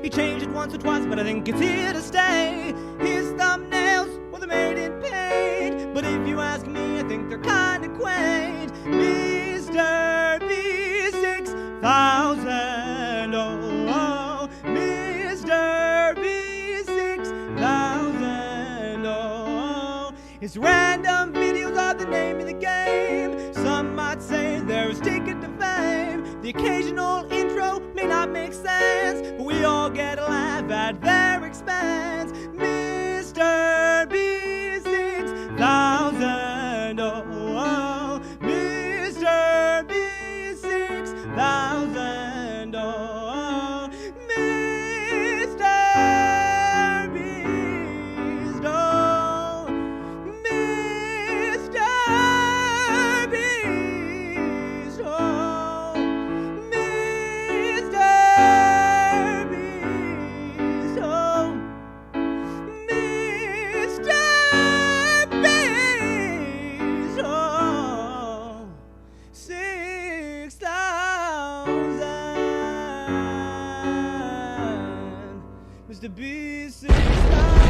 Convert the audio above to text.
He changed it once or twice, but I think it's here to stay. His thumbnails, well, they're made in paint, but if you ask me, I think they're kinda quaint. Mr. B6000, oh, Mr. B6000, oh. His random videos are the name of the game. Some might say they're his ticket to fame. The occasional intro may not make sense, but we all get a laugh at their expense. Mr. B6000, oh, Mr. B6000, oh, Mr. Beast, oh, Mr. Beast, oh, Mr. Beast, oh, Mr. Beast, oh, 6,000, Mr. Beast, 6,000.